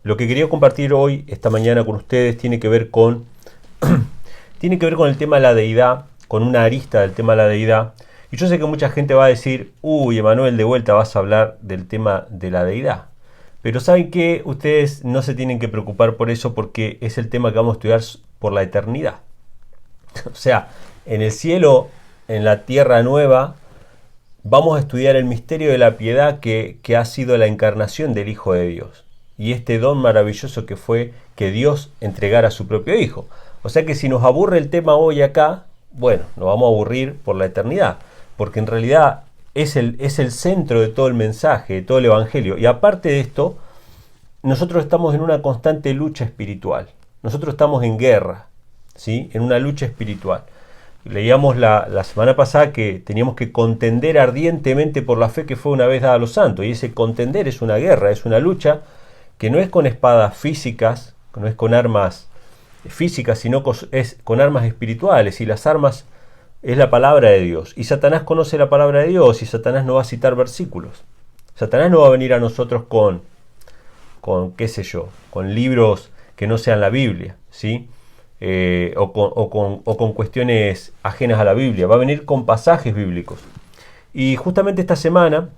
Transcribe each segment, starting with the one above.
Lo que quería compartir hoy, esta mañana con ustedes, tiene que ver con el tema de la deidad, con una arista del tema de la deidad. Y yo sé que mucha gente va a decir, uy, Emanuel, de vuelta vas a hablar del tema de la deidad. Pero ¿saben qué? Ustedes no se tienen que preocupar por eso porque es el tema que vamos a estudiar por la eternidad. O sea, en el cielo, en la tierra nueva, vamos a estudiar el misterio de la piedad que ha sido la encarnación del Hijo de Dios. Y este don maravilloso que fue que Dios entregara a su propio Hijo. O sea que si nos aburre el tema hoy acá, bueno, nos vamos a aburrir por la eternidad. Porque en realidad es el centro de todo el mensaje, de todo el Evangelio. Y aparte de esto, nosotros estamos en una constante lucha espiritual. Nosotros estamos en guerra, ¿sí? En una lucha espiritual. Leíamos la semana pasada que teníamos que contender ardientemente por la fe que fue una vez dada a los santos. Y ese contender es una guerra, es una lucha que no es con espadas físicas, no es con armas físicas, sino es con armas espirituales. Y las armas es la palabra de Dios. Y Satanás conoce la palabra de Dios y Satanás no va a citar versículos. Satanás no va a venir a nosotros con qué sé yo, con libros que no sean la Biblia, ¿sí? O con cuestiones ajenas a la Biblia. Va a venir con pasajes bíblicos. Y justamente esta semana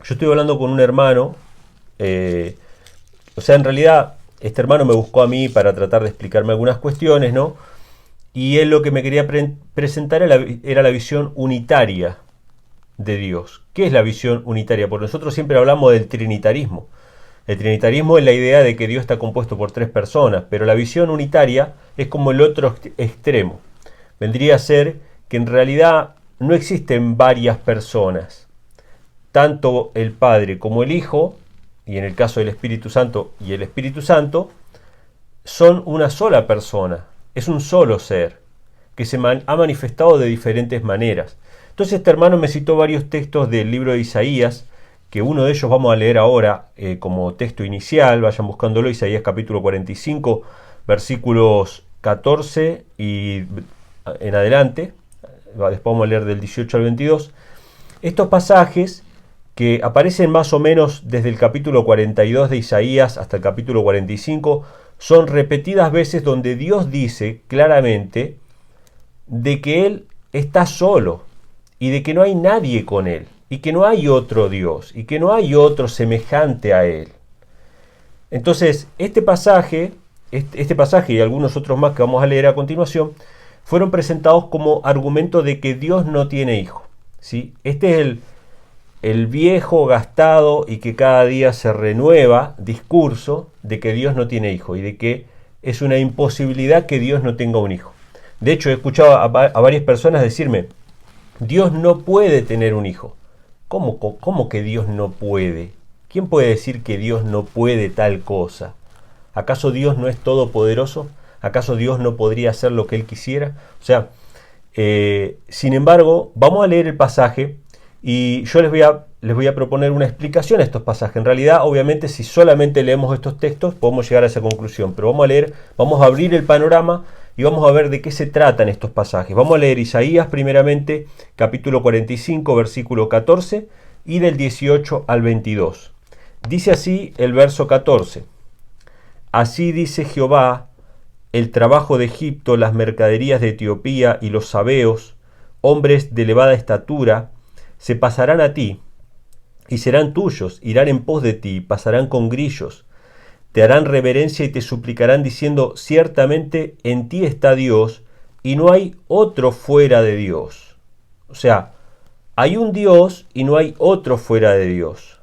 yo estoy hablando con un hermano. En realidad este hermano me buscó a mí para tratar de explicarme algunas cuestiones, ¿no? Y él lo que me quería presentar era la visión unitaria de Dios. ¿Qué es la visión unitaria? Porque nosotros siempre hablamos del trinitarismo. El trinitarismo es la idea de que Dios está compuesto por tres personas, pero la visión unitaria es como el otro extremo. Vendría a ser que en realidad no existen varias personas. Tanto el Padre como el Hijo, y en el caso del Espíritu Santo y el Espíritu Santo, son una sola persona. Es un solo ser que se ha manifestado de diferentes maneras. Entonces este hermano me citó varios textos del libro de Isaías, que uno de ellos vamos a leer ahora como texto inicial. Vayan buscándolo, Isaías capítulo 45, versículos 14 y en adelante. Después vamos a leer del 18 al 22. Estos pasajes que aparecen más o menos desde el capítulo 42 de Isaías hasta el capítulo 45, son repetidas veces donde Dios dice claramente de que Él está solo y de que no hay nadie con Él y que no hay otro Dios y que no hay otro semejante a Él. Entonces, este pasaje y algunos otros más que vamos a leer a continuación fueron presentados como argumento de que Dios no tiene hijo, ¿sí? Este es el viejo, gastado y que cada día se renueva discurso de que Dios no tiene hijo y de que es una imposibilidad que Dios no tenga un hijo. De hecho, he escuchado a varias personas decirme, Dios no puede tener un hijo. ¿Cómo que Dios no puede? ¿Quién puede decir que Dios no puede tal cosa? ¿Acaso Dios no es todopoderoso? ¿Acaso Dios no podría hacer lo que Él quisiera? O sea, sin embargo, vamos a leer el pasaje. Y yo les voy a proponer una explicación a estos pasajes. En realidad, obviamente, si solamente leemos estos textos, podemos llegar a esa conclusión. Pero vamos a abrir el panorama y vamos a ver de qué se tratan estos pasajes. Vamos a leer Isaías primeramente, capítulo 45, versículo 14, y del 18 al 22. Dice así el verso 14. Así dice Jehová, el trabajo de Egipto, las mercaderías de Etiopía y los sabeos, hombres de elevada estatura, se pasarán a ti, y serán tuyos, irán en pos de ti, pasarán con grillos, te harán reverencia y te suplicarán diciendo, ciertamente en ti está Dios, y no hay otro fuera de Dios. O sea, hay un Dios y no hay otro fuera de Dios.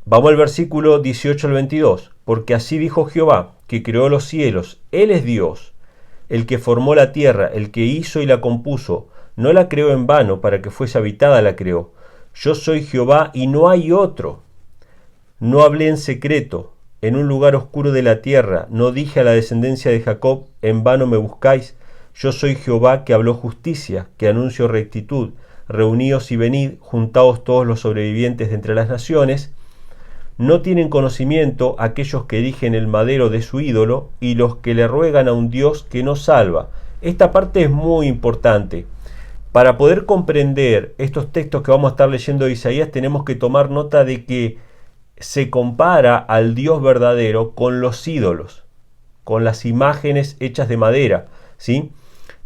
Vamos al versículo 18 al 22. Porque así dijo Jehová, que creó los cielos, Él es Dios, el que formó la tierra, el que hizo y la compuso. No la creó en vano, para que fuese habitada la creó. Yo soy Jehová y no hay otro. No hablé en secreto, en un lugar oscuro de la tierra. No dije a la descendencia de Jacob, en vano me buscáis. Yo soy Jehová que habló justicia, que anuncio rectitud. Reuníos y venid, juntaos todos los sobrevivientes de entre las naciones. No tienen conocimiento aquellos que erigen el madero de su ídolo y los que le ruegan a un Dios que no salva. Esta parte es muy importante. Para poder comprender estos textos que vamos a estar leyendo de Isaías, tenemos que tomar nota de que se compara al Dios verdadero con los ídolos, con las imágenes hechas de madera, ¿sí?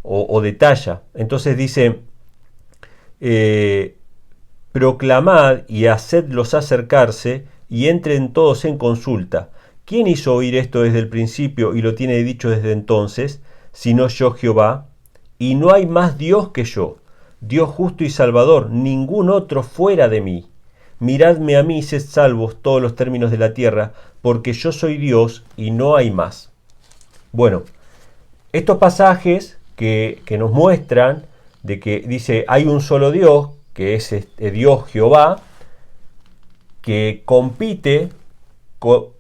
O de talla. Entonces dice, proclamad y hacedlos acercarse y entren todos en consulta. ¿Quién hizo oír esto desde el principio y lo tiene dicho desde entonces, sino yo Jehová? Y no hay más Dios que yo, Dios justo y salvador, ningún otro fuera de mí. Miradme a mí y sed salvos todos los términos de la tierra, porque yo soy Dios y no hay más. Bueno, estos pasajes que nos muestran de que dice hay un solo Dios, que es Dios Jehová, que compite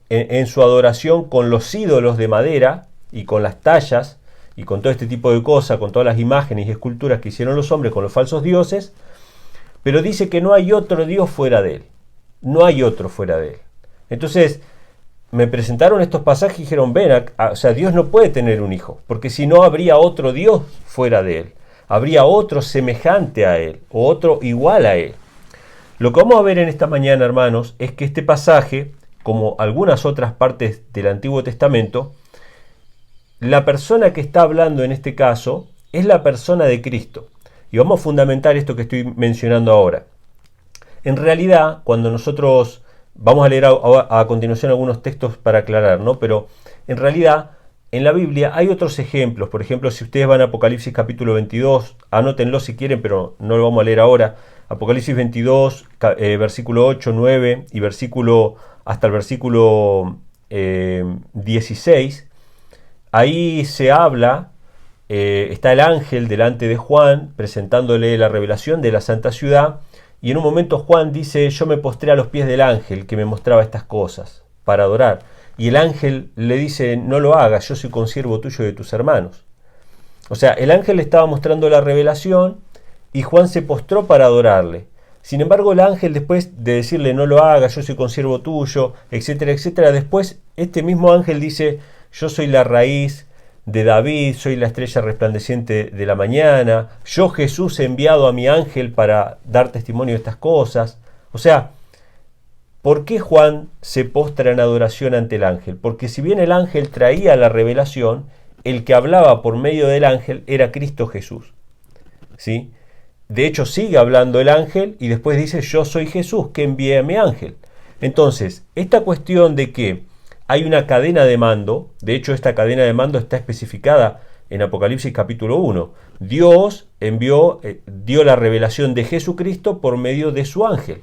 en su adoración con los ídolos de madera y con las tallas y con todo este tipo de cosas, con todas las imágenes y esculturas que hicieron los hombres con los falsos dioses, pero dice que no hay otro Dios fuera de él. No hay otro fuera de él. Entonces, me presentaron estos pasajes y dijeron, o sea, Dios no puede tener un hijo, porque si no habría otro Dios fuera de él. Habría otro semejante a él, o otro igual a él. Lo que vamos a ver en esta mañana, hermanos, es que este pasaje, como algunas otras partes del Antiguo Testamento, la persona que está hablando en este caso es la persona de Cristo. Y vamos a fundamentar esto que estoy mencionando ahora. En realidad, cuando nosotros vamos a leer a continuación algunos textos para aclarar, ¿no? Pero en realidad, en la Biblia hay otros ejemplos. Por ejemplo, si ustedes van a Apocalipsis capítulo 22, anótenlo si quieren, pero no lo vamos a leer ahora. Apocalipsis 22, versículo 8, 9 y hasta el versículo 16. Ahí se habla, está el ángel delante de Juan presentándole la revelación de la santa ciudad, y en un momento Juan dice, yo me postré a los pies del ángel que me mostraba estas cosas para adorar. Y el ángel le dice, no lo hagas, yo soy consiervo tuyo y de tus hermanos. O sea, el ángel le estaba mostrando la revelación y Juan se postró para adorarle. Sin embargo, el ángel, después de decirle no lo hagas, yo soy consiervo tuyo, etcétera, etcétera, después este mismo ángel dice, yo soy la raíz de David, soy la estrella resplandeciente de la mañana, yo Jesús he enviado a mi ángel para dar testimonio de estas cosas. O sea, ¿por qué Juan se postra en adoración ante el ángel? Porque si bien el ángel traía la revelación, el que hablaba por medio del ángel era Cristo Jesús. ¿Sí? De hecho, sigue hablando el ángel y después dice, yo soy Jesús que envié a mi ángel. Entonces, esta cuestión de que hay una cadena de mando, de hecho esta cadena de mando está especificada en Apocalipsis capítulo 1. Dios dio la revelación de Jesucristo por medio de su ángel.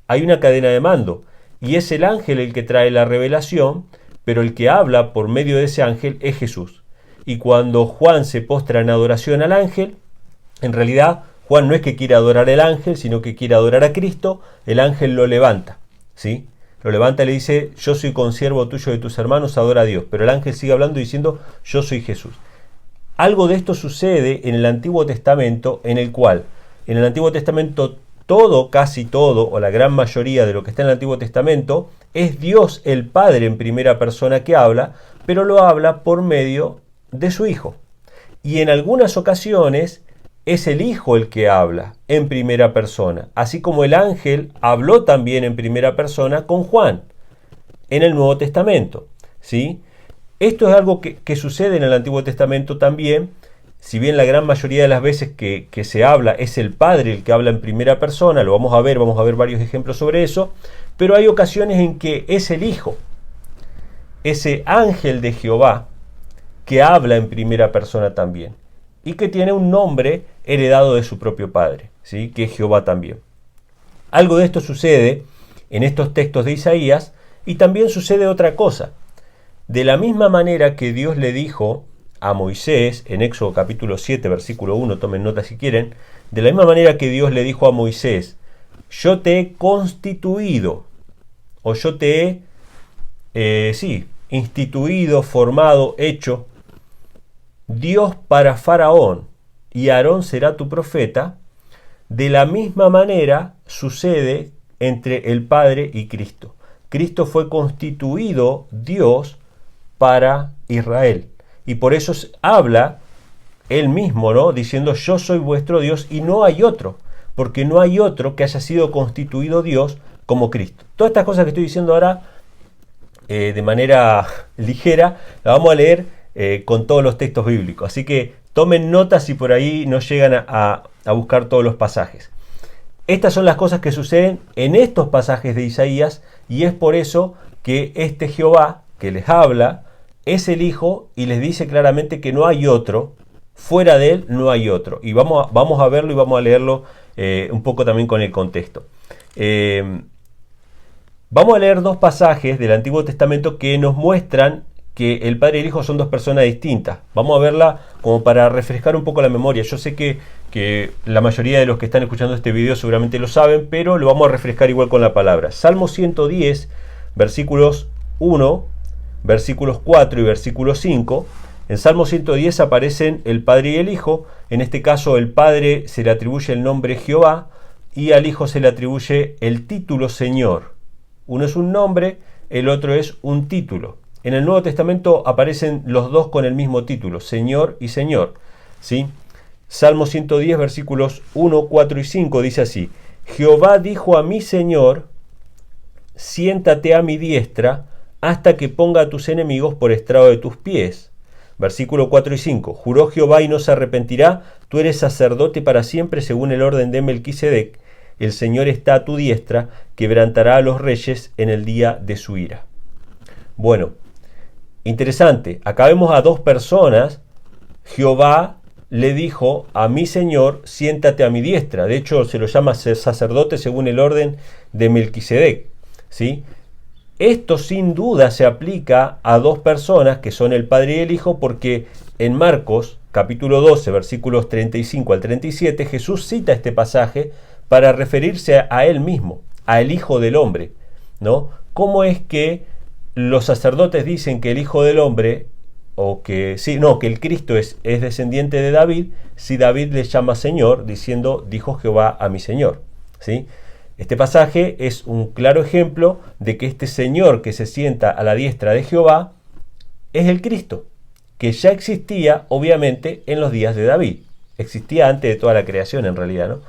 Hay una cadena de mando y es el ángel el que trae la revelación, pero el que habla por medio de ese ángel es Jesús. Y cuando Juan se postra en adoración al ángel, en realidad Juan no es que quiera adorar al ángel, sino que quiere adorar a Cristo. El ángel lo levanta, ¿sí? Lo levanta y le dice, yo soy consiervo tuyo de tus hermanos, adora a Dios. Pero el ángel sigue hablando diciendo, yo soy Jesús. Algo de esto sucede en el Antiguo Testamento, en el cual, en el Antiguo Testamento, casi todo, o la gran mayoría de lo que está en el Antiguo Testamento, es Dios el Padre en primera persona que habla, pero lo habla por medio de su Hijo. Y en algunas ocasiones es el Hijo el que habla en primera persona, así como el ángel habló también en primera persona con Juan en el Nuevo Testamento, ¿sí? Esto es algo que sucede en el Antiguo Testamento también, si bien la gran mayoría de las veces que se habla es el Padre el que habla en primera persona, lo vamos a ver varios ejemplos sobre eso, pero hay ocasiones en que es el Hijo, ese ángel de Jehová, que habla en primera persona también, y que tiene un nombre heredado de su propio Padre, ¿sí? Que es Jehová también. Algo de esto sucede en estos textos de Isaías, y también sucede otra cosa. De la misma manera que Dios le dijo a Moisés, en Éxodo capítulo 7, versículo 1, tomen nota si quieren, de la misma manera que Dios le dijo a Moisés, yo te he constituido, o yo te he, instituido, formado, hecho, Dios para Faraón, y Aarón será tu profeta. De la misma manera sucede entre el Padre y Cristo. Cristo fue constituido Dios para Israel. Y por eso habla él mismo, ¿no? Diciendo, yo soy vuestro Dios y no hay otro. Porque no hay otro que haya sido constituido Dios como Cristo. Todas estas cosas que estoy diciendo ahora de manera ligera, las vamos a leer con todos los textos bíblicos. Así que tomen notas si por ahí no llegan a buscar todos los pasajes. Estas son las cosas que suceden en estos pasajes de Isaías, y es por eso que este Jehová que les habla es el Hijo y les dice claramente que no hay otro, fuera de él no hay otro. Y vamos a verlo y vamos a leerlo un poco también con el contexto. Vamos a leer dos pasajes del Antiguo Testamento que nos muestran que el Padre y el Hijo son dos personas distintas. Vamos a verla como para refrescar un poco la memoria. Yo sé que la mayoría de los que están escuchando este video seguramente lo saben, pero lo vamos a refrescar igual con la palabra. Salmo 110, versículos 1, versículos 4 y versículo 5. En Salmo 110 aparecen el Padre y el Hijo. En este caso, el Padre se le atribuye el nombre Jehová y al Hijo se le atribuye el título Señor. Uno es un nombre, el otro es un título. En el Nuevo Testamento aparecen los dos con el mismo título, Señor y Señor, ¿sí? Salmo 110, versículos 1, 4 y 5 dice así: Jehová dijo a mi Señor, siéntate a mi diestra, hasta que ponga a tus enemigos por estrado de tus pies. Versículo 4 y 5. Juró Jehová y no se arrepentirá, tú eres sacerdote para siempre según el orden de Melquisedec. El Señor está a tu diestra, quebrantará a los reyes en el día de su ira. Bueno, interesante. Acá vemos a dos personas. Jehová le dijo a mi Señor, siéntate a mi diestra. De hecho, se lo llama sacerdote según el orden de Melquisedec, ¿sí? Esto sin duda se aplica a dos personas que son el Padre y el Hijo, porque en Marcos capítulo 12 versículos 35 al 37 Jesús cita este pasaje para referirse a él mismo, a el Hijo del Hombre, ¿no? ¿Cómo es que los sacerdotes dicen que el Hijo del Hombre, o que que el Cristo es descendiente de David, si David le llama Señor, diciendo, dijo Jehová a mi Señor, ¿sí? Este pasaje es un claro ejemplo de que este Señor que se sienta a la diestra de Jehová es el Cristo, que ya existía obviamente en los días de David. Existía antes de toda la creación en realidad, ¿no?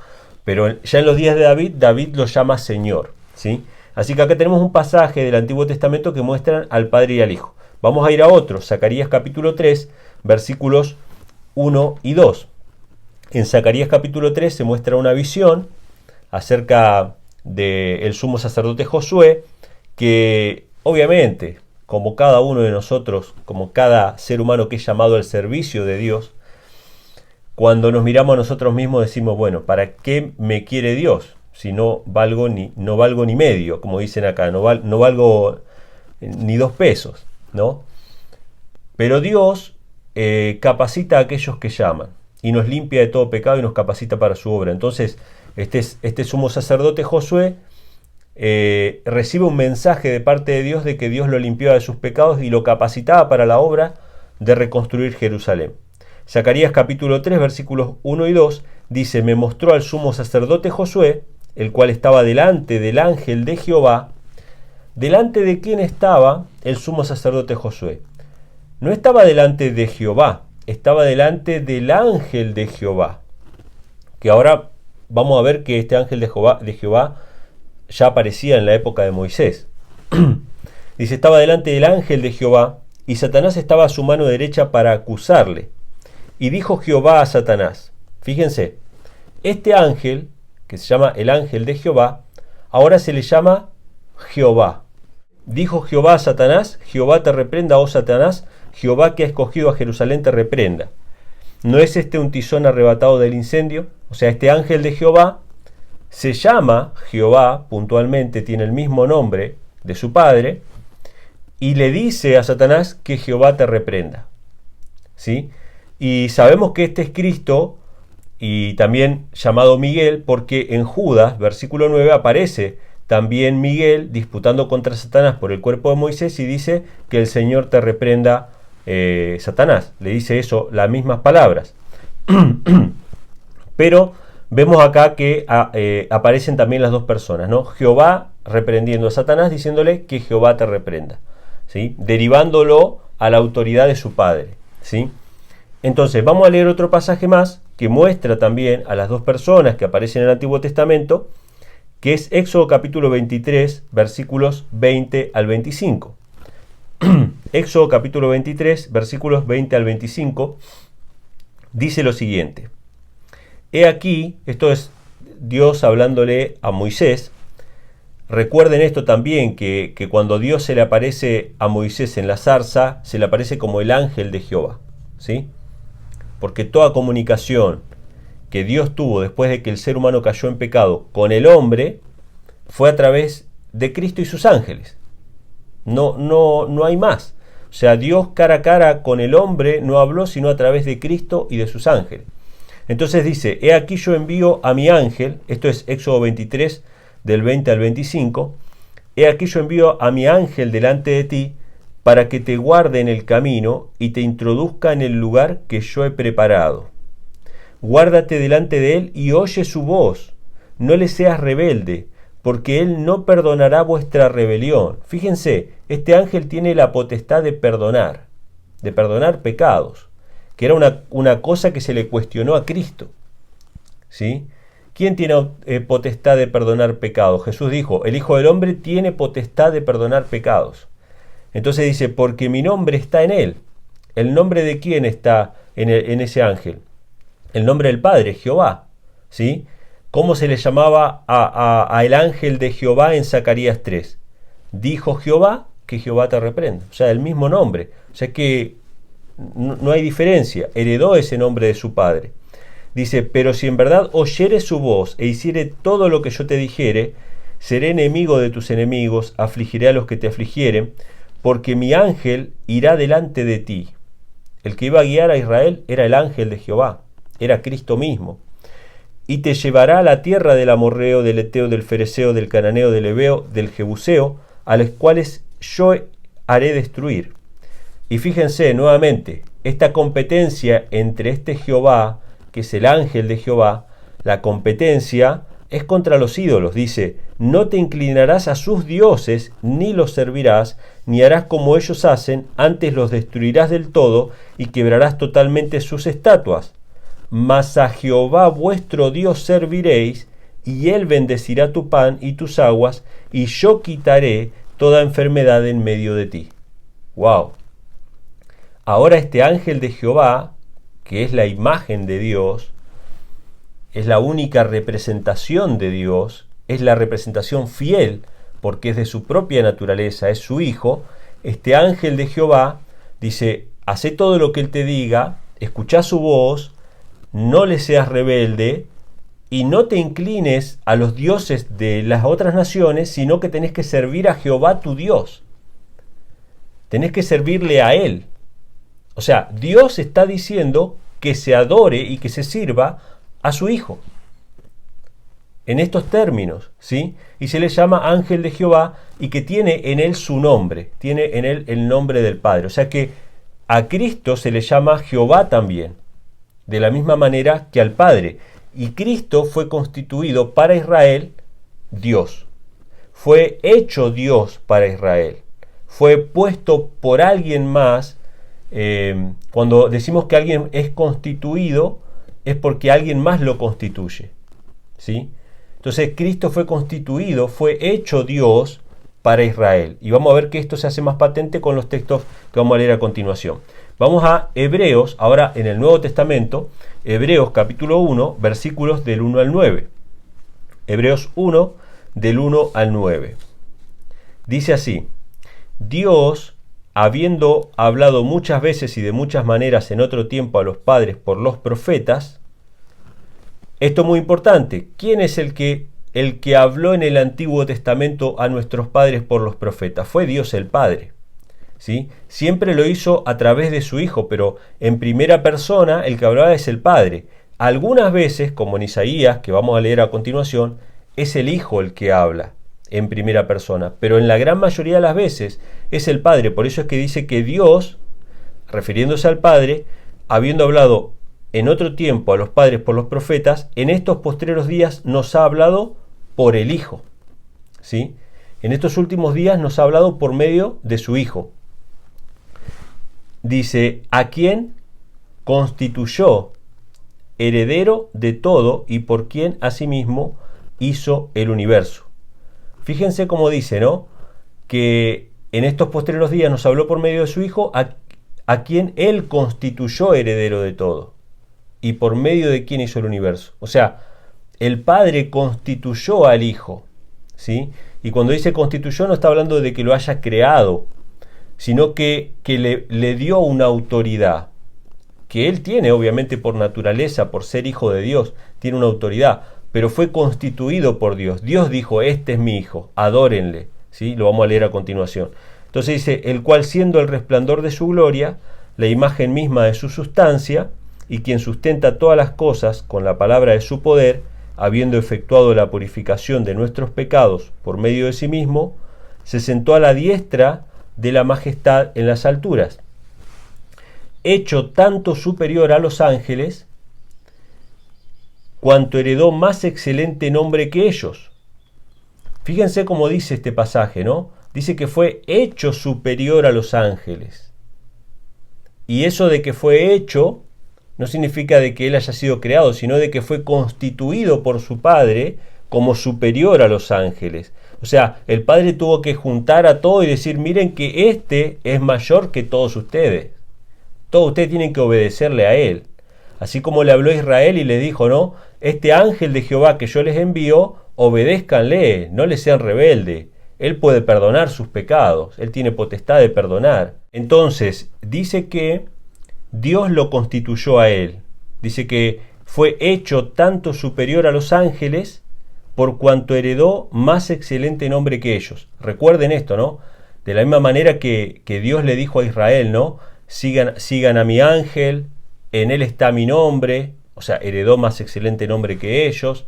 Pero ya en los días de David, David lo llama Señor, ¿sí? Así que acá tenemos un pasaje del Antiguo Testamento que muestran al Padre y al Hijo. Vamos a ir a otro, Zacarías capítulo 3, versículos 1 y 2. En Zacarías capítulo 3 se muestra una visión acerca del sumo sacerdote Josué, que obviamente, como cada uno de nosotros, como cada ser humano que es llamado al servicio de Dios, cuando nos miramos a nosotros mismos decimos, bueno, ¿para qué me quiere Dios? Si no valgo ni medio, como dicen acá, no valgo ni 2 pesos, ¿no? Pero Dios capacita a aquellos que llaman y nos limpia de todo pecado y nos capacita para su obra. Entonces, este sumo sacerdote Josué recibe un mensaje de parte de Dios de que Dios lo limpiaba de sus pecados y lo capacitaba para la obra de reconstruir Jerusalén. Zacarías capítulo 3 versículos 1 y 2 dice: me mostró al sumo sacerdote Josué, el cual estaba delante del ángel de Jehová. ¿Delante de quién estaba el sumo sacerdote Josué? No estaba delante de Jehová, estaba delante del ángel de Jehová, que ahora vamos a ver que este ángel de Jehová ya aparecía en la época de Moisés. Dice, estaba delante del ángel de Jehová, y Satanás estaba a su mano derecha para acusarle. Y dijo Jehová a Satanás, fíjense, este ángel, que se llama el ángel de Jehová, ahora se le llama Jehová. Dijo Jehová a Satanás, Jehová te reprenda, oh Satanás, Jehová que ha escogido a Jerusalén te reprenda. ¿No es este un tizón arrebatado del incendio? O sea, este ángel de Jehová se llama Jehová, puntualmente tiene el mismo nombre de su padre, y le dice a Satanás que Jehová te reprenda, ¿sí? Y sabemos que este es Cristo, y también llamado Miguel, porque en Judas, versículo 9, aparece también Miguel disputando contra Satanás por el cuerpo de Moisés y dice que el Señor te reprenda, Satanás. Le dice eso, las mismas palabras. Pero vemos acá que aparecen también las dos personas, ¿no? Jehová reprendiendo a Satanás, diciéndole que Jehová te reprenda, ¿sí? Derivándolo a la autoridad de su padre, ¿sí? Entonces, vamos a leer otro pasaje más que muestra también a las dos personas que aparecen en el Antiguo Testamento que es Éxodo capítulo 23, versículos 20 al 25. Éxodo capítulo 23, versículos 20 al 25, dice lo siguiente. He aquí, esto es Dios hablándole a Moisés. Recuerden esto también, que cuando Dios se le aparece a Moisés en la zarza, se le aparece como el ángel de Jehová, ¿sí? Porque toda comunicación que Dios tuvo después de que el ser humano cayó en pecado con el hombre, fue a través de Cristo y sus ángeles. No hay más. O sea, Dios cara a cara con el hombre no habló sino a través de Cristo y de sus ángeles. Entonces dice, he aquí yo envío a mi ángel, esto es Éxodo 23, del 20 al 25, he aquí yo envío a mi ángel delante de ti, para que te guarde en el camino y te introduzca en el lugar que yo he preparado. Guárdate delante de él y oye su voz, no le seas rebelde, porque él no perdonará vuestra rebelión. Fíjense, este ángel tiene la potestad de perdonar pecados, que era una cosa que se le cuestionó a Cristo, ¿sí? ¿Quién tiene potestad de perdonar pecados? Jesús dijo, el Hijo del Hombre tiene potestad de perdonar pecados. Entonces dice, porque mi nombre está en él. ¿El nombre de quién está en ese ángel? El nombre del Padre, Jehová, ¿sí? ¿Cómo se le llamaba a el ángel de Jehová en Zacarías 3? Dijo Jehová, que Jehová te reprenda. O sea, el mismo nombre. O sea que no hay diferencia. Heredó ese nombre de su padre. Dice, pero si en verdad oyeres su voz e hiciere todo lo que yo te dijere, seré enemigo de tus enemigos, afligiré a los que te afligieren, porque mi ángel irá delante de ti. El que iba a guiar a Israel era el ángel de Jehová, era Cristo mismo. Y te llevará a la tierra del amorreo, del eteo, del fereceo, del cananeo, del heveo, del jebuseo, a los cuales yo haré destruir. Y fíjense nuevamente, esta competencia entre este Jehová, que es el ángel de Jehová, la competencia es contra los ídolos. Dice, no te inclinarás a sus dioses, ni los servirás, ni harás como ellos hacen, antes los destruirás del todo y quebrarás totalmente sus estatuas. Mas a Jehová vuestro Dios serviréis, y él bendecirá tu pan y tus aguas, y yo quitaré toda enfermedad en medio de ti. ¡Wow! Ahora este ángel de Jehová, que es la imagen de Dios, es la única representación de Dios, es la representación fiel, porque es de su propia naturaleza, es su hijo. Este ángel de Jehová dice, hace todo lo que él te diga, escucha su voz, no le seas rebelde y no te inclines a los dioses de las otras naciones, sino que tenés que servir a Jehová tu Dios. Tenés que servirle a él. O sea, Dios está diciendo que se adore y que se sirva a su Hijo. En estos términos, ¿sí? Y se le llama ángel de Jehová y que tiene en él su nombre, tiene en él el nombre del Padre. O sea que a Cristo se le llama Jehová también, de la misma manera que al Padre. Y Cristo fue constituido para Israel Dios. Fue hecho Dios para Israel. Fue puesto por alguien más. Cuando decimos que alguien es constituido, es porque alguien más lo constituye, ¿sí? Entonces Cristo fue constituido, fue hecho Dios para Israel. Y vamos a ver que esto se hace más patente con los textos que vamos a leer a continuación. Vamos a Hebreos, ahora en el Nuevo Testamento, Hebreos capítulo 1, versículos del 1 al 9. Hebreos 1, del 1 al 9. Dice así, Dios, habiendo hablado muchas veces y de muchas maneras en otro tiempo a los padres por los profetas, esto es muy importante, ¿quién es el que habló en el Antiguo Testamento a nuestros padres por los profetas? Fue Dios el Padre, ¿sí? Siempre lo hizo a través de su Hijo, pero en primera persona el que hablaba es el Padre. Algunas veces, como en Isaías, que vamos a leer a continuación, es el Hijo el que habla en primera persona, pero en la gran mayoría de las veces es el Padre. Por eso es que dice que Dios, refiriéndose al Padre, habiendo hablado en otro tiempo a los padres por los profetas, en estos postreros días nos ha hablado por el Hijo, ¿sí? En estos últimos días nos ha hablado por medio de su Hijo. Dice, a quien constituyó heredero de todo y por quien asimismo hizo el universo. Fíjense cómo dice, ¿no? Que en estos postreros días nos habló por medio de su Hijo, a quien Él constituyó heredero de todo, y por medio de quien hizo el universo. O sea, el Padre constituyó al Hijo, ¿sí? Y cuando dice constituyó no está hablando de que lo haya creado, sino que le dio una autoridad, que Él tiene obviamente por naturaleza, por ser Hijo de Dios, tiene una autoridad, pero fue constituido por Dios. Dios dijo, este es mi Hijo, adórenle, ¿sí? Lo vamos a leer a continuación. Entonces dice, el cual siendo el resplandor de su gloria, la imagen misma de su sustancia, y quien sustenta todas las cosas con la palabra de su poder, habiendo efectuado la purificación de nuestros pecados por medio de sí mismo, se sentó a la diestra de la majestad en las alturas, hecho tanto superior a los ángeles, cuanto heredó más excelente nombre que ellos. Fíjense cómo dice este pasaje, ¿no? Dice que fue hecho superior a los ángeles. Y eso de que fue hecho no significa de que él haya sido creado, sino de que fue constituido por su Padre como superior a los ángeles. O sea, el Padre tuvo que juntar a todo y decir, miren que este es mayor que todos ustedes. Todos ustedes tienen que obedecerle a él. Así como le habló a Israel y le dijo, no, este ángel de Jehová que yo les envío, obedézcanle, no le sean rebeldes. Él puede perdonar sus pecados, él tiene potestad de perdonar. Entonces, dice que Dios lo constituyó a él. Dice que fue hecho tanto superior a los ángeles, por cuanto heredó más excelente nombre que ellos. Recuerden esto, ¿no? De la misma manera que Dios le dijo a Israel, ¿no? Sigan a mi ángel, en él está mi nombre, o sea, heredó más excelente nombre que ellos.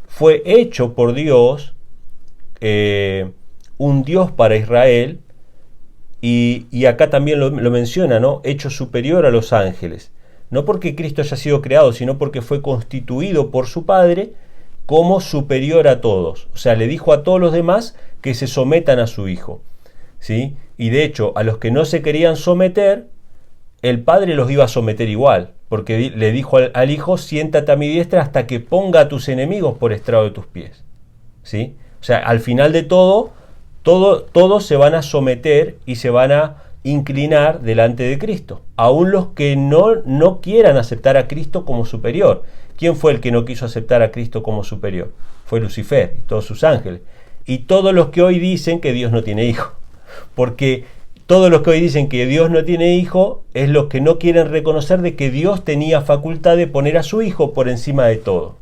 Fue hecho por Dios un Dios para Israel, y acá también lo menciona, ¿no? Hecho superior a los ángeles. No porque Cristo haya sido creado, sino porque fue constituido por su Padre como superior a todos. O sea, le dijo a todos los demás que se sometan a su Hijo, ¿sí? Y de hecho, a los que no se querían someter, el Padre los iba a someter igual, porque le dijo al Hijo, siéntate a mi diestra hasta que ponga a tus enemigos por estrado de tus pies, ¿sí? O sea, al final de todos se van a someter y se van a inclinar delante de Cristo, aún los que no quieran aceptar a Cristo como superior. ¿Quién fue el que no quiso aceptar a Cristo como superior? Fue Lucifer y todos sus ángeles. Y todos los que hoy dicen que Dios no tiene hijo. Porque todos los que hoy dicen que Dios no tiene hijo es los que no quieren reconocer de que Dios tenía facultad de poner a su Hijo por encima de todo.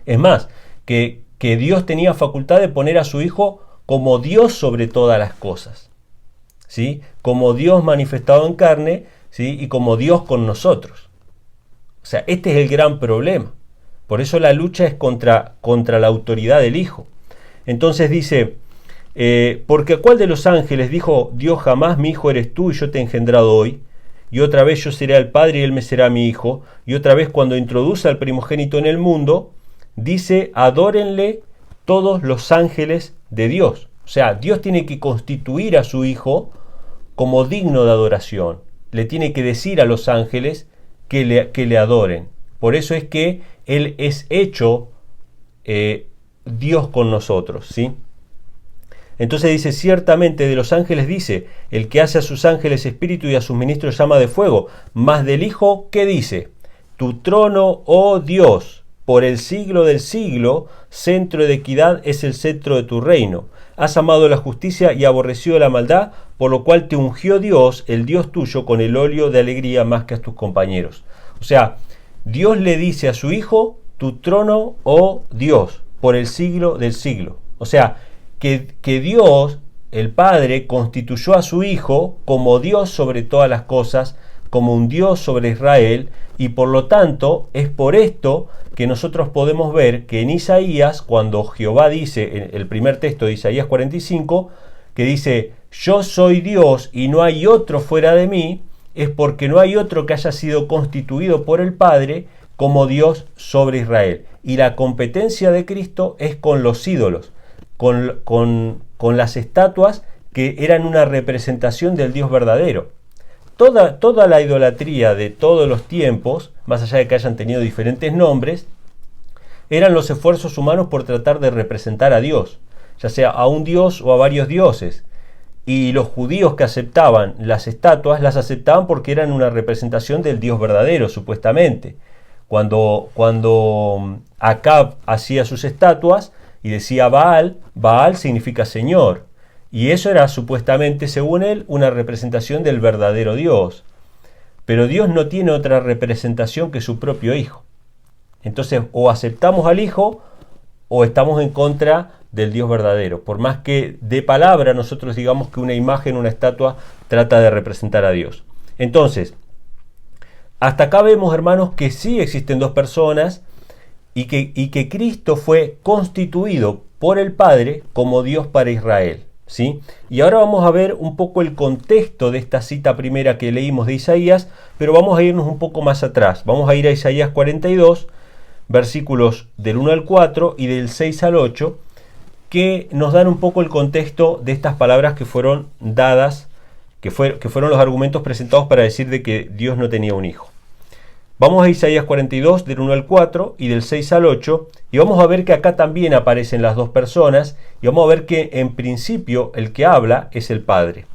Es más, que Dios tenía facultad de poner a su Hijo como Dios sobre todas las cosas, ¿sí? Como Dios manifestado en carne, ¿sí? Y como Dios con nosotros. O sea, este es el gran problema. Por eso la lucha es contra la autoridad del Hijo. Entonces dice, porque ¿a cuál de los ángeles dijo Dios jamás, mi hijo eres tú y yo te he engendrado hoy? Y otra vez yo seré el Padre y él me será mi hijo. Y otra vez cuando introduce al primogénito en el mundo, dice, adórenle todos los ángeles de Dios. O sea, Dios tiene que constituir a su Hijo como digno de adoración. Le tiene que decir a los ángeles que le adoren. Por eso es que Él es hecho Dios con nosotros, ¿sí? Entonces dice, ciertamente de los ángeles dice, el que hace a sus ángeles espíritu y a sus ministros llama de fuego. Mas del Hijo, ¿qué dice? Tu trono, oh Dios, por el siglo del siglo, centro de equidad es el cetro de tu reino. Has amado la justicia y aborrecido la maldad, por lo cual te ungió Dios, el Dios tuyo, con el óleo de alegría más que a tus compañeros. O sea, Dios le dice a su Hijo, tu trono, oh Dios, por el siglo del siglo. O sea, que Dios, el Padre, constituyó a su Hijo como Dios sobre todas las cosas, como un Dios sobre Israel, y por lo tanto es por esto que nosotros podemos ver que en Isaías, cuando Jehová dice, en el primer texto de Isaías 45, que dice, yo soy Dios y no hay otro fuera de mí, es porque no hay otro que haya sido constituido por el Padre como Dios sobre Israel. Y la competencia de Cristo es con los ídolos, con las estatuas que eran una representación del Dios verdadero. Toda la idolatría de todos los tiempos, más allá de que hayan tenido diferentes nombres, eran los esfuerzos humanos por tratar de representar a Dios, ya sea a un dios o a varios dioses. Y los judíos que aceptaban las estatuas, las aceptaban porque eran una representación del Dios verdadero, supuestamente. Cuando Acab hacía sus estatuas y decía Baal, Baal significa Señor. Y eso era supuestamente, según él, una representación del verdadero Dios. Pero Dios no tiene otra representación que su propio Hijo. Entonces, o aceptamos al Hijo o estamos en contra del Dios verdadero. Por más que de palabra nosotros digamos que una imagen, una estatua, trata de representar a Dios. Entonces, hasta acá vemos, hermanos, que sí existen dos personas y que Cristo fue constituido por el Padre como Dios para Israel, ¿sí? Y ahora vamos a ver un poco el contexto de esta cita primera que leímos de Isaías, pero vamos a irnos un poco más atrás. Vamos a ir a Isaías 42, versículos del 1 al 4 y del 6 al 8, que nos dan un poco el contexto de estas palabras que fueron dadas, que fueron los argumentos presentados para decir de que Dios no tenía un hijo. Vamos a Isaías 42, del 1 al 4 y del 6 al 8, y vamos a ver que acá también aparecen las dos personas, y vamos a ver que en principio el que habla es el Padre.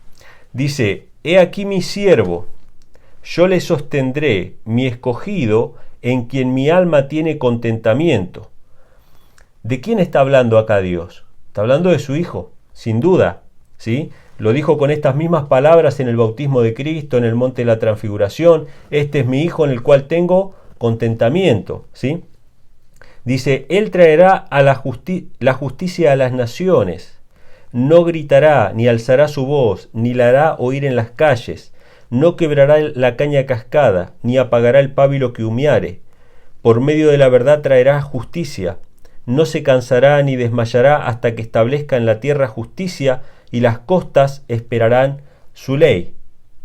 Dice: He aquí mi siervo, yo le sostendré, mi escogido, en quien mi alma tiene contentamiento. ¿De quién está hablando acá Dios? Está hablando de su Hijo, sin duda, ¿sí? Lo dijo con estas mismas palabras en el bautismo de Cristo, en el monte de la transfiguración: este es mi Hijo en el cual tengo contentamiento, ¿sí? Dice: Él traerá a la justicia a las naciones, no gritará, ni alzará su voz, ni la hará oír en las calles, no quebrará la caña cascada, ni apagará el pábilo que humeare. Por medio de la verdad traerá justicia, no se cansará ni desmayará hasta que establezca en la tierra justicia, y las costas esperarán su ley.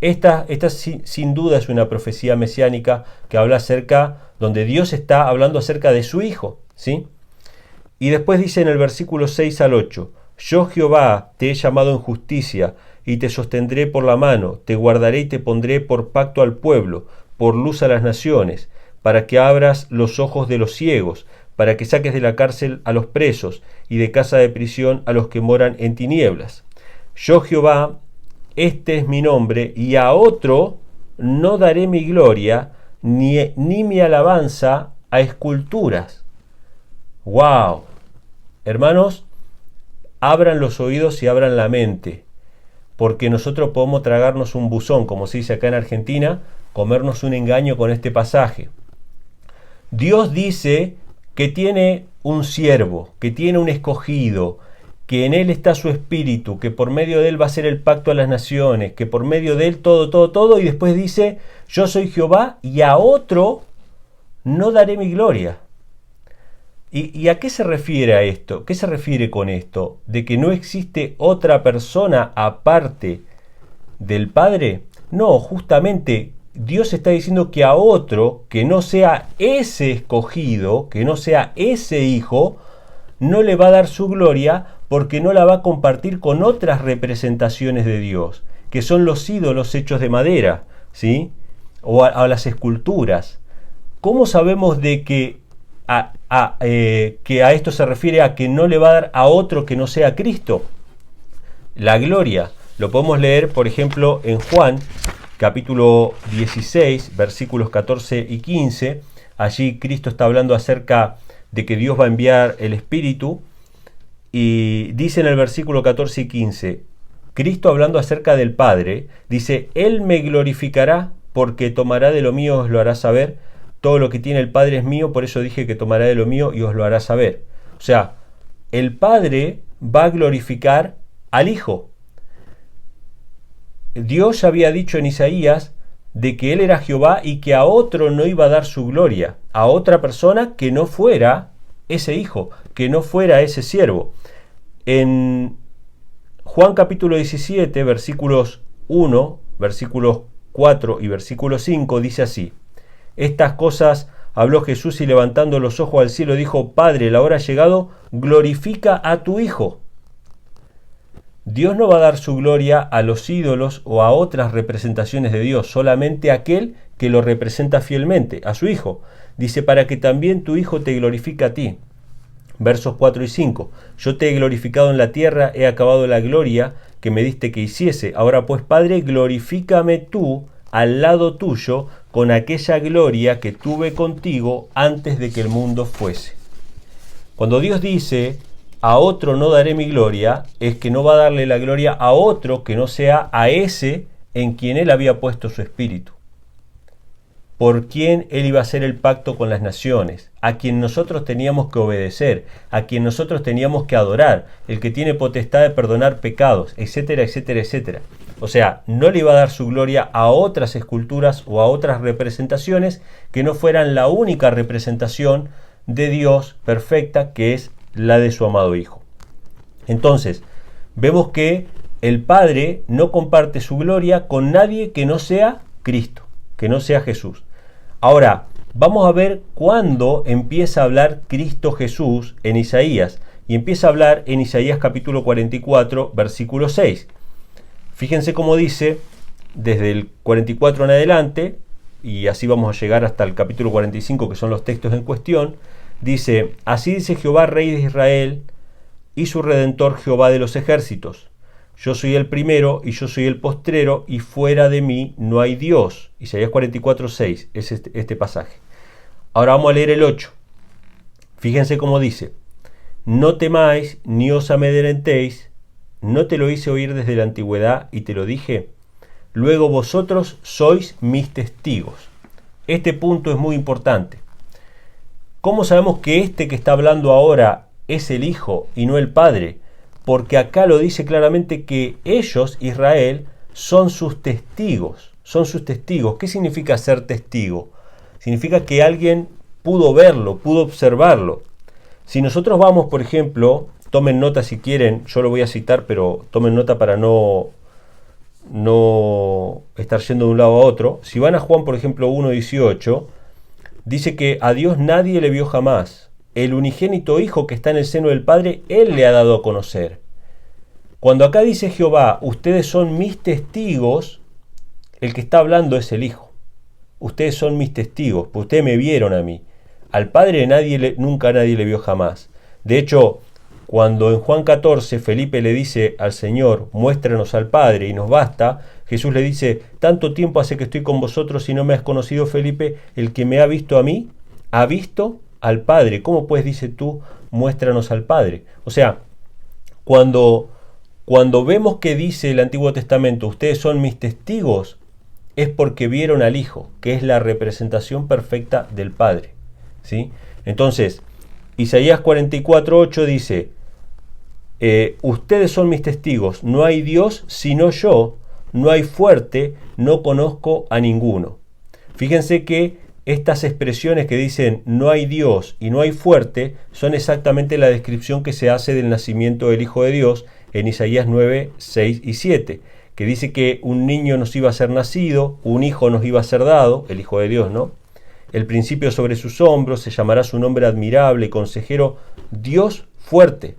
Esta sin duda es una profecía mesiánica que habla acerca, donde Dios está hablando acerca de su Hijo, ¿sí? Y después dice en el versículo 6 al 8: Yo Jehová te he llamado en justicia, y te sostendré por la mano, te guardaré y te pondré por pacto al pueblo, por luz a las naciones, para que abras los ojos de los ciegos, para que saques de la cárcel a los presos, y de casa de prisión a los que moran en tinieblas. Yo Jehová, este es mi nombre, y a otro no daré mi gloria, ni mi alabanza a esculturas. ¡Wow! Hermanos, abran los oídos y abran la mente, porque nosotros podemos tragarnos un buzón, como se dice acá en Argentina, comernos un engaño con este pasaje. Dios dice que tiene un siervo, que tiene un escogido, que en él está su espíritu, que por medio de él va a ser el pacto a las naciones, que por medio de él todo, y después dice: yo soy Jehová y a otro no daré mi gloria. ¿Y a qué se refiere a esto? ¿Qué se refiere con esto? ¿De que no existe otra persona aparte del Padre? No, justamente Dios está diciendo que a otro, que no sea ese escogido, que no sea ese hijo, no le va a dar su gloria, porque no la va a compartir con otras representaciones de Dios, que son los ídolos hechos de madera, ¿sí? O a las esculturas. ¿Cómo sabemos de que a esto se refiere a que no le va a dar a otro que no sea Cristo la gloria? Lo podemos leer, por ejemplo, en Juan, capítulo 16, versículos 14 y 15. Allí Cristo está hablando acerca de que Dios va a enviar el Espíritu, y dice en el versículo 14 y 15, Cristo hablando acerca del Padre, dice: Él me glorificará, porque tomará de lo mío, os lo hará saber. Todo lo que tiene el Padre es mío, por eso dije que tomará de lo mío y os lo hará saber. O sea, el Padre va a glorificar al Hijo. Dios ya había dicho en Isaías de que Él era Jehová y que a otro no iba a dar su gloria, a otra persona que no fuera ese Hijo, que no fuera ese siervo. En Juan capítulo 17, versículos 1, versículos 4 y versículo 5, dice así: Estas cosas habló Jesús, y levantando los ojos al cielo dijo: Padre, la hora ha llegado, glorifica a tu Hijo, Dios no va a dar su gloria a los ídolos o a otras representaciones de Dios, solamente a aquel que lo representa fielmente, a su Hijo. Dice, para que también tu Hijo te glorifique a ti. Versos 4 y 5. Yo te he glorificado en la tierra, he acabado la gloria que me diste que hiciese. Ahora pues, Padre, glorifícame tú al lado tuyo con aquella gloria que tuve contigo antes de que el mundo fuese. Cuando Dios dice, a otro no daré mi gloria, es que no va a darle la gloria a otro que no sea a ese en quien Él había puesto su espíritu, por quien Él iba a hacer el pacto con las naciones, a quien nosotros teníamos que obedecer, a quien nosotros teníamos que adorar, el que tiene potestad de perdonar pecados, etcétera, etcétera, etcétera. O sea, no le iba a dar su gloria a otras esculturas o a otras representaciones que no fueran la única representación de Dios perfecta, que es la de su amado Hijo. Entonces, vemos que el Padre no comparte su gloria con nadie que no sea Cristo, que no sea Jesús. Ahora, vamos a ver cuándo empieza a hablar Cristo Jesús en Isaías. Y empieza a hablar en Isaías capítulo 44, versículo 6. Fíjense cómo dice, desde el 44 en adelante, y así vamos a llegar hasta el capítulo 45, que son los textos en cuestión. Dice, así dice Jehová, Rey de Israel, y su Redentor Jehová de los ejércitos. Yo soy el primero y yo soy el postrero, y fuera de mí no hay Dios. Isaías 44:6 es este pasaje. Ahora vamos a leer el 8. Fíjense cómo dice, no temáis ni os amedrentéis, no te lo hice oír desde la antigüedad y te lo dije. Luego vosotros sois mis testigos. Este punto es muy importante. ¿Cómo sabemos que este que está hablando ahora es el Hijo y no el Padre? Porque acá lo dice claramente que ellos, Israel, son sus testigos. Son sus testigos. ¿Qué significa ser testigo? Significa que alguien pudo verlo, pudo observarlo. Si nosotros vamos, por ejemplo, tomen nota si quieren, yo lo voy a citar, pero tomen nota para no estar yendo de un lado a otro. Si van a Juan, por ejemplo, 1:18, dice que a Dios nadie le vio jamás. El unigénito Hijo que está en el seno del Padre, Él le ha dado a conocer. Cuando acá dice Jehová, ustedes son mis testigos, el que está hablando es el Hijo. Ustedes son mis testigos, pues ustedes me vieron a mí. Al Padre nunca nadie le vio jamás. De hecho, cuando en Juan 14 Felipe le dice al Señor, muéstranos al Padre y nos basta, Jesús le dice, tanto tiempo hace que estoy con vosotros y no me has conocido, Felipe, el que me ha visto a mí, ha visto al Padre. ¿Cómo pues, dice tú, muéstranos al Padre? O sea, cuando vemos que dice el Antiguo Testamento, ustedes son mis testigos, es porque vieron al Hijo, que es la representación perfecta del Padre, ¿sí? Entonces, Isaías 44:8 dice, ustedes son mis testigos, no hay Dios sino yo, no hay fuerte, no conozco a ninguno. Fíjense que estas expresiones que dicen no hay Dios y no hay fuerte son exactamente la descripción que se hace del nacimiento del Hijo de Dios en Isaías 9, 6 y 7, que dice que un niño nos iba a ser nacido, un hijo nos iba a ser dado, el Hijo de Dios, ¿no? El principio sobre sus hombros, se llamará su nombre admirable, consejero, Dios fuerte,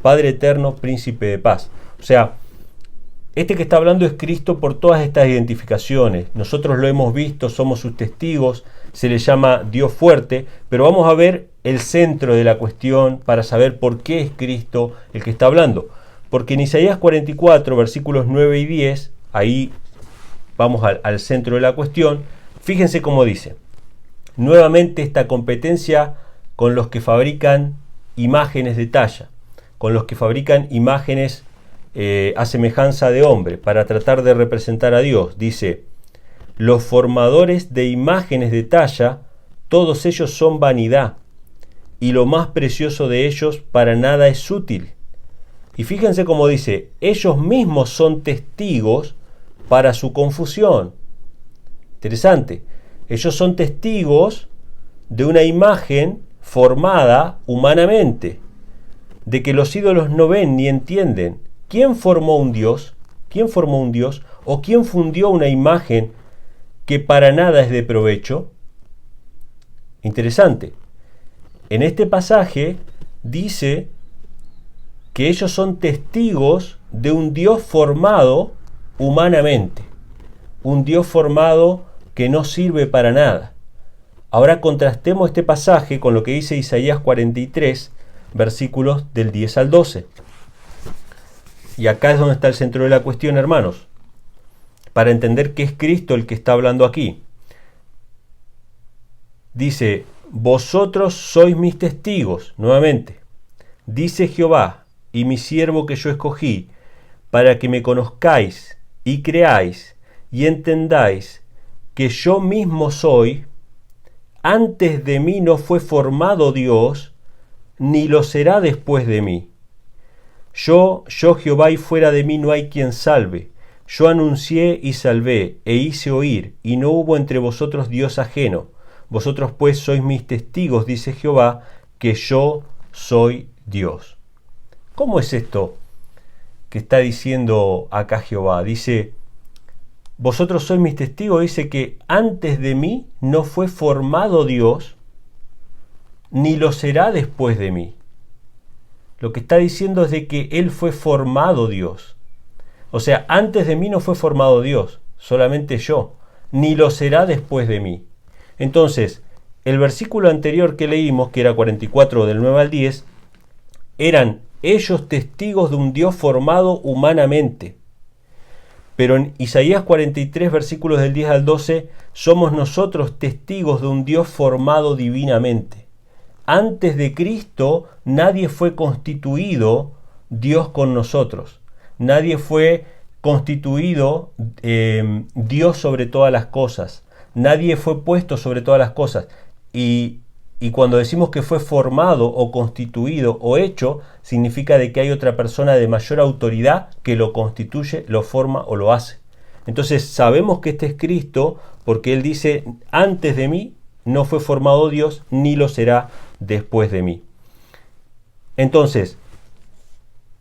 Padre eterno, príncipe de paz. O sea, este que está hablando es Cristo por todas estas identificaciones. Nosotros lo hemos visto, somos sus testigos, se le llama Dios fuerte, pero vamos a ver el centro de la cuestión para saber por qué es Cristo el que está hablando. Porque en Isaías 44, versículos 9 y 10, ahí vamos al centro de la cuestión, fíjense cómo dice. Nuevamente esta competencia con los que fabrican imágenes de talla, con los que fabrican imágenes a semejanza de hombre, para tratar de representar a Dios. Dice, los formadores de imágenes de talla, todos ellos son vanidad, y lo más precioso de ellos para nada es útil. Y fíjense cómo dice, ellos mismos son testigos para su confusión. Interesante. Ellos son testigos de una imagen formada humanamente, de que los ídolos no ven ni entienden. ¿Quién formó un Dios? ¿Quién formó un Dios? ¿O quién fundió una imagen que para nada es de provecho? Interesante. En este pasaje dice que ellos son testigos de un Dios formado humanamente, un Dios formado que no sirve para nada. Ahora contrastemos este pasaje con lo que dice Isaías 43, versículos del 10 al 12. Y acá es donde está el centro de la cuestión, hermanos, para entender que es Cristo el que está hablando aquí. Dice: vosotros sois mis testigos, nuevamente, dice Jehová, y mi siervo que yo escogí, para que me conozcáis y creáis y entendáis que yo mismo soy. Antes de mí no fue formado Dios, ni lo será después de mí. Yo Jehová, y fuera de mí no hay quien salve. Yo anuncié y salvé, e hice oír, y no hubo entre vosotros Dios ajeno. Vosotros pues sois mis testigos, dice Jehová, que yo soy Dios. ¿Cómo es esto que está diciendo acá Jehová? Dice: vosotros sois mis testigos, dice que antes de mí no fue formado Dios, ni lo será después de mí. Lo que está diciendo es de que Él fue formado Dios. O sea, antes de mí no fue formado Dios, solamente yo, ni lo será después de mí. Entonces, el versículo anterior que leímos, que era 44 del 9 al 10, eran ellos testigos de un Dios formado humanamente. Pero en Isaías 43, versículos del 10 al 12, somos nosotros testigos de un Dios formado divinamente. Antes de Cristo, nadie fue constituido Dios con nosotros. Nadie fue constituido Dios sobre todas las cosas. Nadie fue puesto sobre todas las cosas. Y cuando decimos que fue formado o constituido o hecho, significa de que hay otra persona de mayor autoridad que lo constituye, lo forma o lo hace. Entonces sabemos que este es Cristo porque Él dice: antes de mí no fue formado Dios, ni lo será después de mí. Entonces,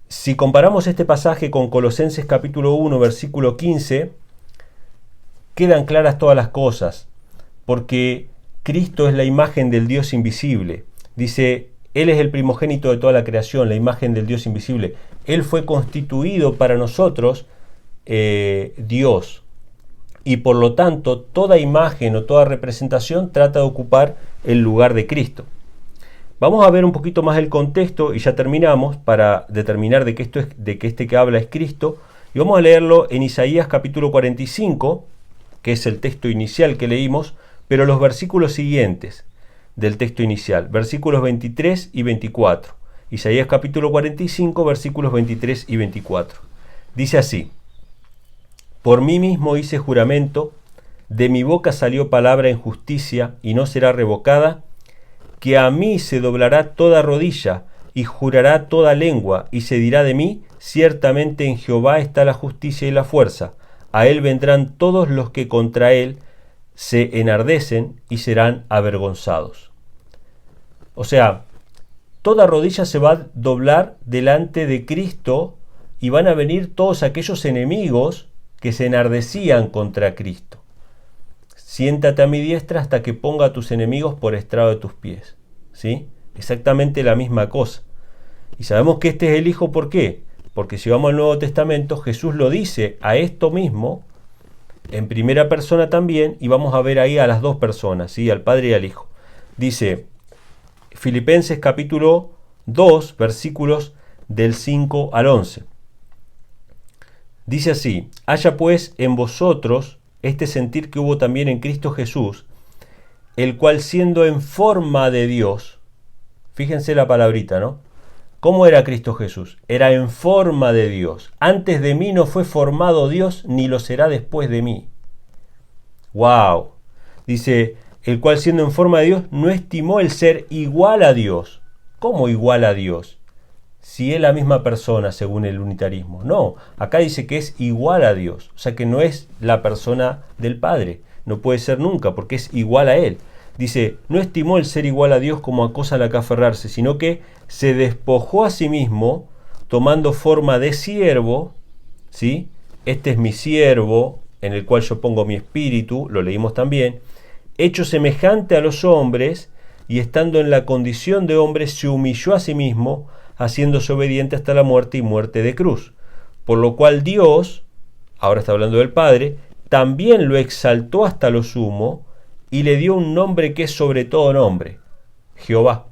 si comparamos este pasaje con Colosenses capítulo 1, versículo 15, quedan claras todas las cosas, porque Cristo es la imagen del Dios invisible. Dice: Él es el primogénito de toda la creación, la imagen del Dios invisible. Él fue constituido para nosotros Dios. Y por lo tanto, toda imagen o toda representación trata de ocupar el lugar de Cristo. Vamos a ver un poquito más el contexto y ya terminamos para determinar de que este que habla es Cristo. Y vamos a leerlo en Isaías capítulo 45, que es el texto inicial que leímos, pero los versículos siguientes del texto inicial, versículos 23 y 24. Isaías capítulo 45, versículos 23 y 24. Dice así: por mí mismo hice juramento, de mi boca salió palabra en justicia y no será revocada, que a mí se doblará toda rodilla y jurará toda lengua, y se dirá de mí: ciertamente en Jehová está la justicia y la fuerza. A él vendrán todos los que contra él se enardecen y serán avergonzados. O sea, toda rodilla se va a doblar delante de Cristo y van a venir todos aquellos enemigos que se enardecían contra Cristo. Siéntate a mi diestra hasta que ponga a tus enemigos por estrado de tus pies. ¿Sí? Exactamente la misma cosa. Y sabemos que este es el Hijo, ¿por qué? Porque si vamos al Nuevo Testamento, Jesús lo dice a esto mismo en primera persona también, y vamos a ver ahí a las dos personas, ¿sí? Al Padre y al Hijo. Dice Filipenses capítulo 2, versículos del 5 al 11. Dice así: haya pues en vosotros este sentir que hubo también en Cristo Jesús, el cual siendo en forma de Dios, fíjense la palabrita, ¿no? ¿Cómo era Cristo Jesús? Era en forma de Dios. Antes de mí no fue formado Dios, ni lo será después de mí. ¡Wow! Dice: el cual siendo en forma de Dios, no estimó el ser igual a Dios. ¿Cómo igual a Dios? Si es la misma persona según el unitarismo. No, acá dice que es igual a Dios. O sea que no es la persona del Padre. No puede ser nunca porque es igual a Él. Dice: no estimó el ser igual a Dios como a cosa a la que aferrarse, sino que se despojó a sí mismo, tomando forma de siervo, ¿sí? Este es mi siervo, en el cual yo pongo mi espíritu, lo leímos también, hecho semejante a los hombres, y estando en la condición de hombre, se humilló a sí mismo, haciéndose obediente hasta la muerte y muerte de cruz. Por lo cual Dios, ahora está hablando del Padre, también lo exaltó hasta lo sumo y le dio un nombre que es sobre todo nombre, Jehová.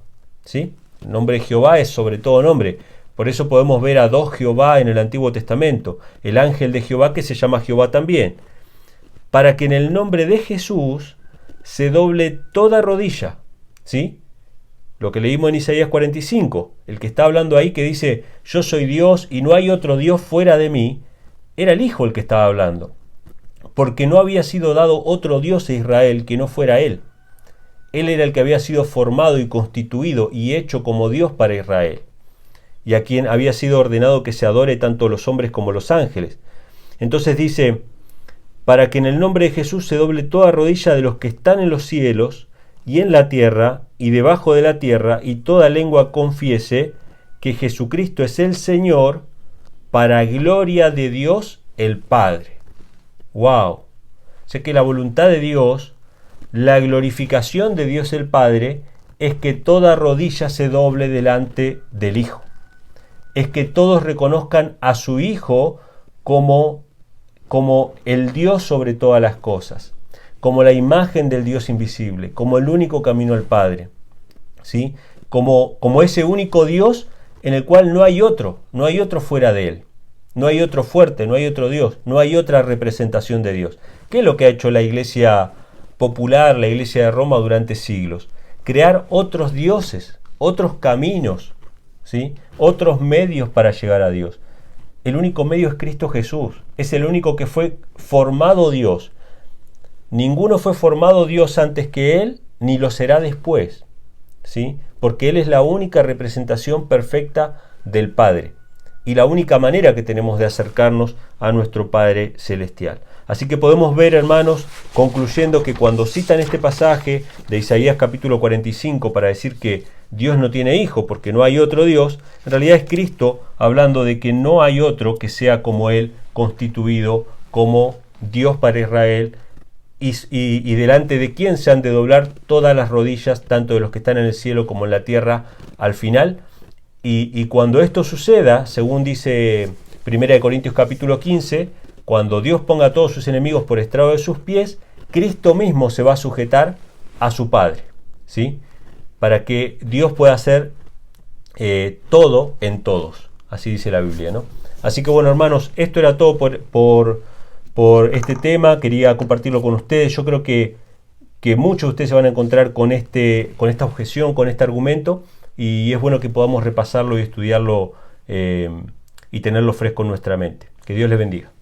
¿Sí? El nombre de Jehová es sobre todo nombre. Por eso podemos ver a dos Jehová en el Antiguo Testamento. El ángel de Jehová que se llama Jehová también. Para que en el nombre de Jesús se doble toda rodilla. ¿Sí? Lo que leímos en Isaías 45. El que está hablando ahí que dice, yo soy Dios y no hay otro Dios fuera de mí, era el Hijo el que estaba hablando. Porque no había sido dado otro Dios a Israel que no fuera Él. Él era el que había sido formado y constituido y hecho como Dios para Israel, y a quien había sido ordenado que se adore tanto los hombres como los ángeles. Entonces dice, para que en el nombre de Jesús se doble toda rodilla de los que están en los cielos y en la tierra y debajo de la tierra, y toda lengua confiese que Jesucristo es el Señor, para gloria de Dios el Padre. ¡Wow! O sea que la voluntad de Dios, la glorificación de Dios el Padre, es que toda rodilla se doble delante del Hijo. Es que todos reconozcan a su Hijo como el Dios sobre todas las cosas, como la imagen del Dios invisible, como el único camino al Padre, ¿sí? Como ese único Dios en el cual no hay otro fuera de Él. No hay otro fuerte, no hay otro Dios, no hay otra representación de Dios. ¿Qué es lo que ha hecho la Iglesia popular, la Iglesia de Roma durante siglos? Crear otros dioses, otros caminos, ¿sí? Otros medios para llegar a Dios. El único medio es Cristo Jesús. Es el único que fue formado Dios. Ninguno fue formado Dios antes que Él, ni lo será después, ¿sí? Porque Él es la única representación perfecta del Padre y la única manera que tenemos de acercarnos a nuestro Padre Celestial. Así que podemos ver, hermanos, concluyendo que cuando citan este pasaje de Isaías capítulo 45 para decir que Dios no tiene hijo porque no hay otro Dios, en realidad es Cristo hablando de que no hay otro que sea como Él, constituido como Dios para Israel, y delante de quien se han de doblar todas las rodillas, tanto de los que están en el cielo como en la tierra, al final. Y cuando esto suceda, según dice 1 Corintios capítulo 15, cuando Dios ponga a todos sus enemigos por estrado de sus pies, Cristo mismo se va a sujetar a su Padre, ¿sí? Para que Dios pueda hacer todo en todos. Así dice la Biblia, ¿no? Así que bueno, hermanos, esto era todo por este tema. Quería compartirlo con ustedes. Yo creo que muchos de ustedes se van a encontrar con esta objeción, con este argumento, y es bueno que podamos repasarlo y estudiarlo y tenerlo fresco en nuestra mente. Que Dios les bendiga.